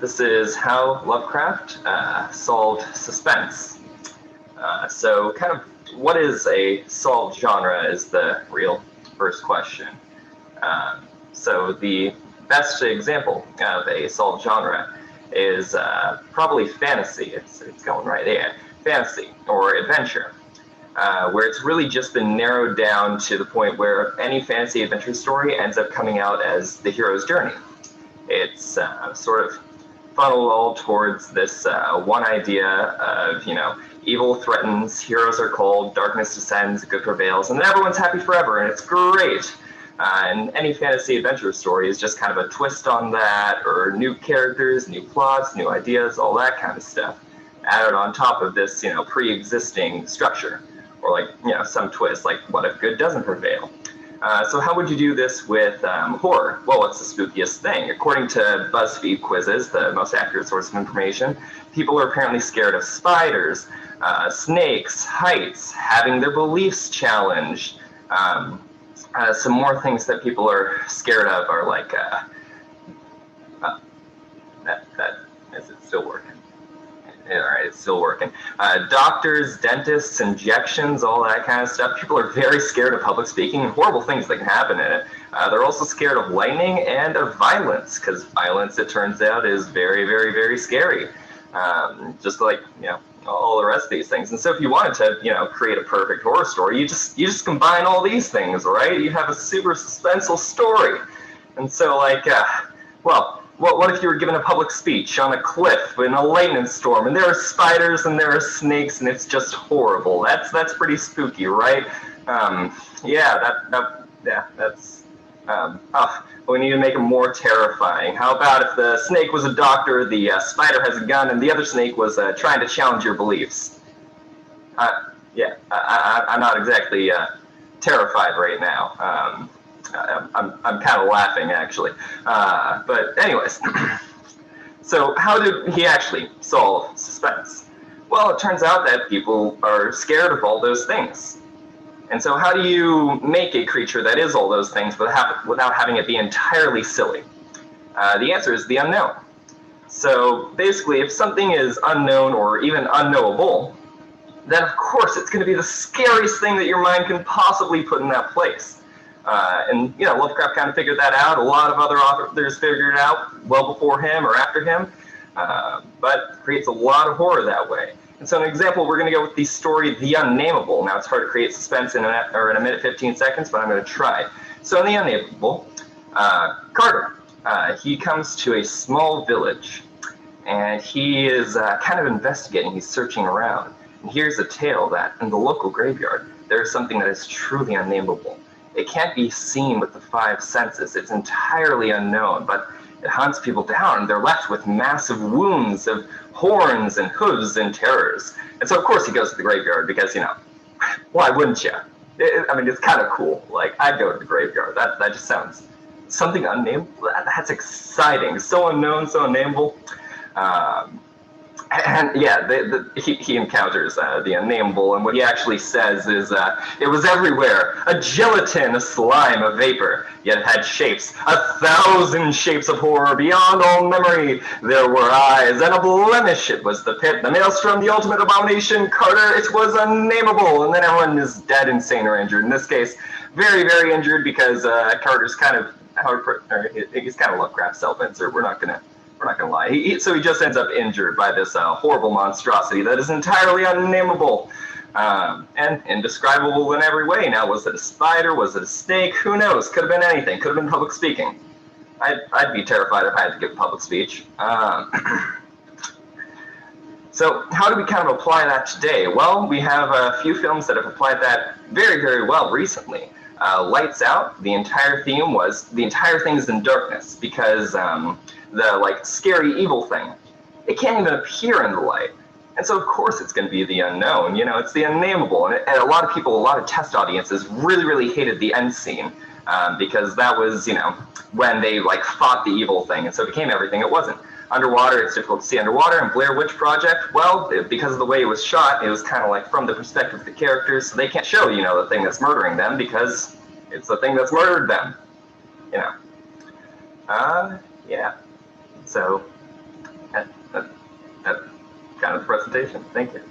This is how Lovecraft solved suspense. So kind of what is a solved genre is the real first question. So the best example of a solved genre is probably fantasy. It's going right there. Fantasy or adventure, where it's really just been narrowed down to the point where any fantasy adventure story ends up coming out as the hero's journey. It's sort of funneled all towards this one idea of, evil threatens, heroes are cold, darkness descends, good prevails, and then everyone's happy forever, and it's great. And any fantasy adventure story is just kind of a twist on that, or new characters, new plots, new ideas, all that kind of stuff, added on top of this, pre-existing structure, or some twist, like what if good doesn't prevail? So how would you do this with horror? Well, what's the spookiest thing? According to BuzzFeed quizzes, the most accurate source of information, people are apparently scared of spiders, snakes, heights, having their beliefs challenged. Some more things that people are scared of are like, is it still working? All right, it's still working. Doctors, dentists, injections, all that kind of stuff. People are very scared of public speaking and horrible things that can happen in it. They're also scared of lightning and of violence, because violence, it turns out, is very, very, very scary. Just like, all the rest of these things. And so if you wanted to, create a perfect horror story, you just combine all these things, right? You have a super suspenseful story. And so what if you were given a public speech on a cliff in a lightning storm, and there are spiders and there are snakes, and it's just horrible? That's pretty spooky, right? We need to make it more terrifying. How about if the snake was a doctor, the spider has a gun, and the other snake was trying to challenge your beliefs? I'm not exactly terrified right now. I'm kind of laughing, actually. But anyways, so how did he actually solve suspense? Well, it turns out that people are scared of all those things. And so how do you make a creature that is all those things without having it be entirely silly? The answer is the unknown. So basically, if something is unknown or even unknowable, then of course it's going to be the scariest thing that your mind can possibly put in that place. And Lovecraft kind of figured that out. A lot of other authors figured it out well before him or after him, but creates a lot of horror that way. And so an example, we're going to go with the story The Unnameable. Now, it's hard to create suspense in a minute 15 seconds, but I'm going to try. So in The Unnameable, Carter, he comes to a small village, and he is kind of investigating. He's searching around. And here's a tale that in the local graveyard, there is something that is truly unnameable. It can't be seen with the five senses. It's entirely unknown, but it hunts people down, and they're left with massive wounds of horns and hooves and terrors. And so, of course, he goes to the graveyard because, why wouldn't you? It's kind of cool. Like, I'd go to the graveyard. That just sounds something unnamed. That's exciting. So unknown, so unnameable. And yeah, he encounters the unnameable, and what he actually says is, it was everywhere, a gelatin, a slime, a vapor, yet it had shapes, 1,000 shapes of horror beyond all memory. There were eyes, and a blemish, it was the pit, the maelstrom, the ultimate abomination, Carter, it was unnameable. And then everyone is dead, insane, or injured. In this case, very, very injured, because Carter's kind of, he's kind of Lovecraft self-insert. We're not gonna lie. So he just ends up injured by this horrible monstrosity that is entirely unnameable and indescribable in every way. Now, was it a spider? Was it a snake? Who knows? Could have been anything. Could have been public speaking. I'd be terrified if I had to give a public speech. So how do we kind of apply that today? Well, we have a few films that have applied that very, very well recently. Lights Out, the entire thing is in darkness, because the scary evil thing, it can't even appear in the light. And so of course it's going to be the unknown, it's the unnameable. And a lot of people, a lot of test audiences really, really hated the end scene, because that was, when they fought the evil thing, and so it became everything it wasn't. Underwater, it's difficult to see underwater. And Blair Witch Project, well, because of the way it was shot, it was kind of from the perspective of the characters, so they can't show, the thing that's murdering them, because it's the thing that's murdered them, yeah. So that's kind of the presentation. Thank you.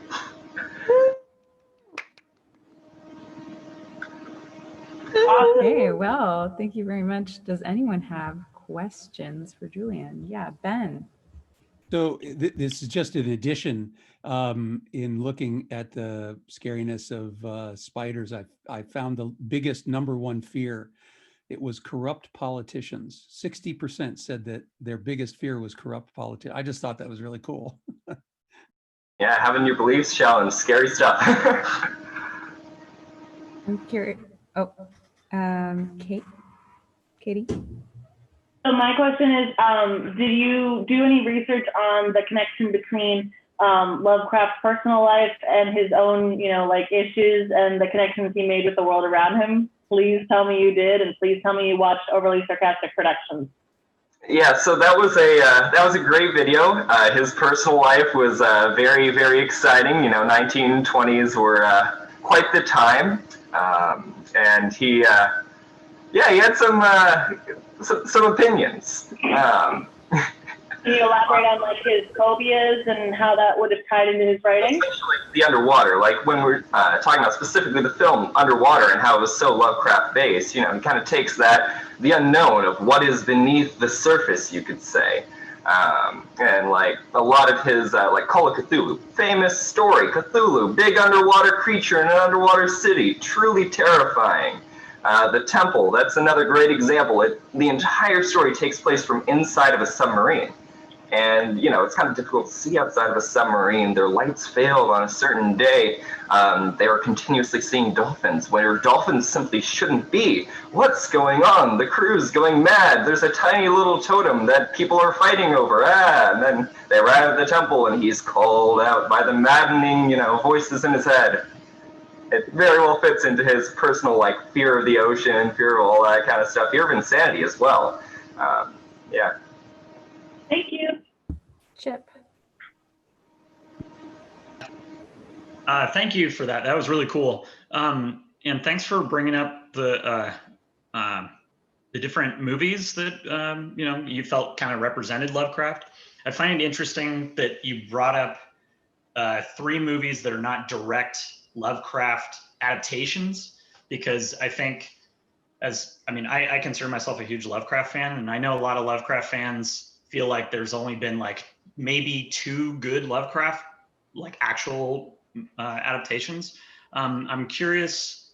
Okay, well, thank you very much. Does anyone have questions for Julian? Yeah, Ben. So this is just an addition. In looking at the scariness of spiders, I found the biggest #1 fear. It was corrupt politicians. 60% said that their biggest fear was corrupt politicians. I just thought that was really cool. Yeah, having your beliefs challenged, scary stuff. I'm curious. Oh, Katie? So my question is, did you do any research on the connection between Lovecraft's personal life and his own, like issues and the connections he made with the world around him? Please tell me you did, and please tell me you watched Overly Sarcastic Productions. Yeah, so that was a great video. His personal life was very, very exciting. 1920s were quite the time, and he had some opinions. Can you elaborate on like his phobias and how that would have tied into his writing? Especially the underwater, like when we're talking about specifically the film Underwater and how it was so Lovecraft based. He kind of takes the unknown of what is beneath the surface, you could say. And like a lot of his like Call of Cthulhu, famous story, Cthulhu, big underwater creature in an underwater city, truly terrifying. The Temple, that's another great example. The entire story takes place from inside of a submarine. And, it's kind of difficult to see outside of a submarine. Their lights failed on a certain day. They were continuously seeing dolphins, where dolphins simply shouldn't be. What's going on? The crew's going mad. There's a tiny little totem that people are fighting over. And then they arrive at the temple, and he's called out by the maddening, voices in his head. It very well fits into his personal, fear of the ocean, fear of all that kind of stuff, fear of insanity as well. Yeah. Thank you. Chip. Thank you for that. That was really cool. And thanks for bringing up the different movies that you felt kind of represented Lovecraft. I find it interesting that you brought up 3 movies that are not direct Lovecraft adaptations, because I think I consider myself a huge Lovecraft fan, and I know a lot of Lovecraft fans feel like there's only been maybe 2 good Lovecraft actual adaptations. I'm curious,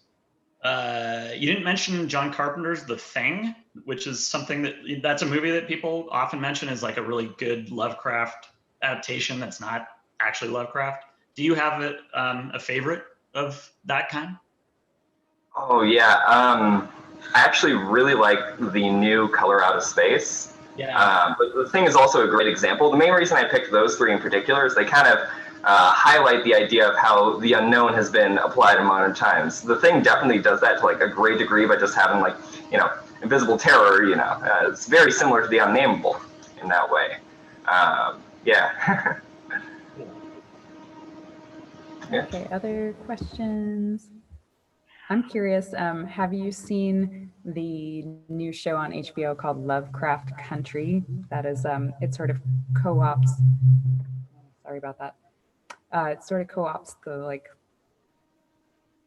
you didn't mention John Carpenter's The Thing, which is that's a movie that people often mention as a really good Lovecraft adaptation that's not actually Lovecraft. Do you have a favorite of that kind? Oh yeah, I actually really like the new Color Out of Space. Yeah. But The Thing is also a great example. The main reason I picked those 3 in particular is they kind of highlight the idea of how the unknown has been applied in modern times. The Thing definitely does that to a great degree by just having invisible terror. It's very similar to the Unnameable in that way. Yeah. Okay, other questions? I'm curious, have you seen the new show on HBO called Lovecraft Country? That is, it sort of co-ops, sorry about that. It sort of co-ops the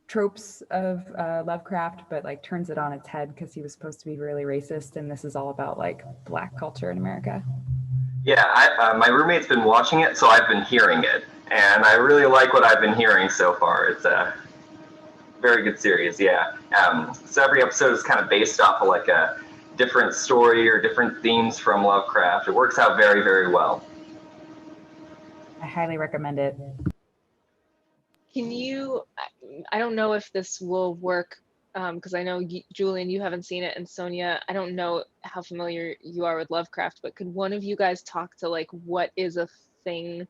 tropes of Lovecraft, but turns it on its head because he was supposed to be really racist, and this is all about Black culture in America. Yeah, my roommate's been watching it, so I've been hearing it, and I really like what I've been hearing so far. It's a very good series, yeah. So every episode is kind of based off of a different story or different themes from Lovecraft. It works out very, very well. I highly recommend it. Can you, I don't know if this will work, because I know Julian, you haven't seen it, and Sonia, I don't know how familiar you are with Lovecraft, but could one of you guys talk to what is a thing,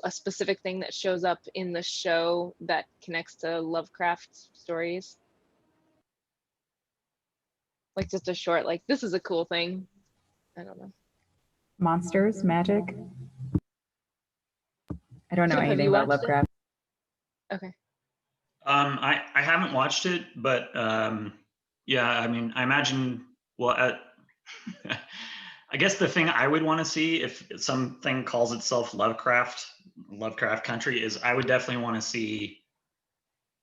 a specific thing that shows up in the show that connects to Lovecraft stories? Just a short, this is a cool thing. I don't know. Monsters, magic. I don't know Have anything you about watched it? Lovecraft. Okay. I haven't watched it, but yeah, I imagine, well, I I guess the thing I would want to see if something calls itself Lovecraft Country is I would definitely want to see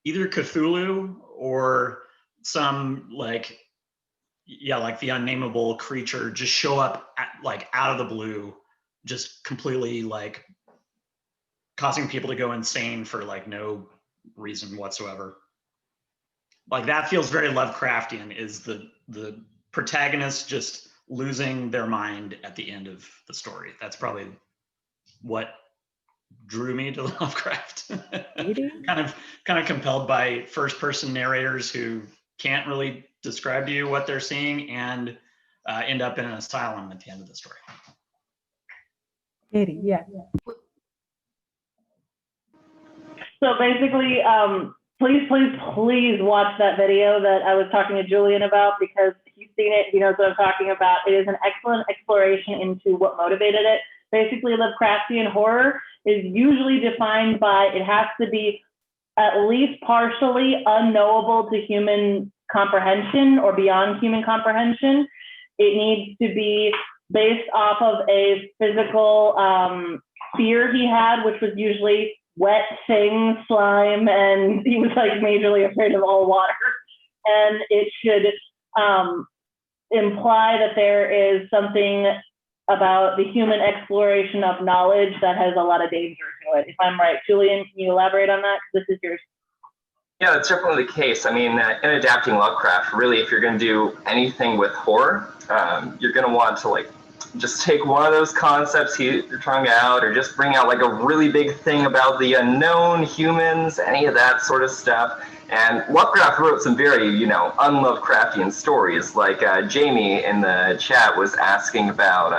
either Cthulhu or some like the unnameable creature just show up like out of the blue, just completely like causing people to go insane for like no reason whatsoever. Like that feels very Lovecraftian, is the protagonist just losing their mind at the end of the story. That's probably what drew me to Lovecraft. kind of compelled by first person narrators who can't really describe to you what they're seeing and end up in an asylum at the end of the story. Katie, yeah. So basically, please watch that video that I was talking to Julian about, because if you've seen it, he knows what I'm talking about. It is an excellent exploration into what motivated it. Basically, Lovecraftian horror is usually defined by it has to be at least partially unknowable to human comprehension or beyond human comprehension. It needs to be based off of a physical fear he had, which was usually wet things, slime, and he was like majorly afraid of all water. And it should imply that there is something about the human exploration of knowledge that has a lot of danger to it. If I'm right, Julian, can you elaborate on that? This is yours. Yeah, that's definitely the case. I mean, in adapting Lovecraft, really, if you're going to do anything with horror, you're going to want to like just take one of those concepts you're trying out, or just bring out like a really big thing about the unknown, humans, any of that sort of stuff. And Lovecraft wrote some very, un-Lovecraftian stories. Like Jamie in the chat was asking about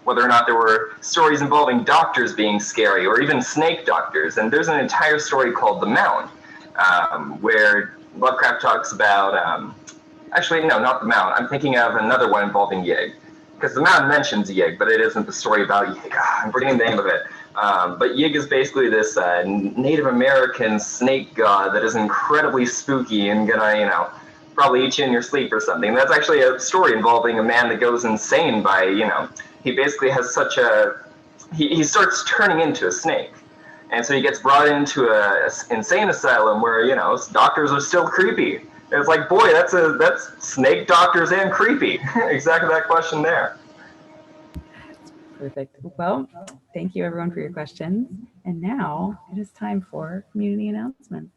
whether or not there were stories involving doctors being scary, or even snake doctors. And there's an entire story called The Mound, where Lovecraft talks about, actually, no, not The Mound. I'm thinking of another one involving Yig. Because The Mound mentions Yig, but it isn't the story about Yig. I'm forgetting the name of it. But Yig is basically this Native American snake god that is incredibly spooky and gonna, probably eat you in your sleep or something. That's actually a story involving a man that goes insane by, he basically has such a, he starts turning into a snake. And so he gets brought into a insane asylum where, doctors are still creepy. It's like, boy, that's snake doctors and creepy. Exactly that question there. Perfect. Well, thank you everyone for your questions. And now it is time for community announcements.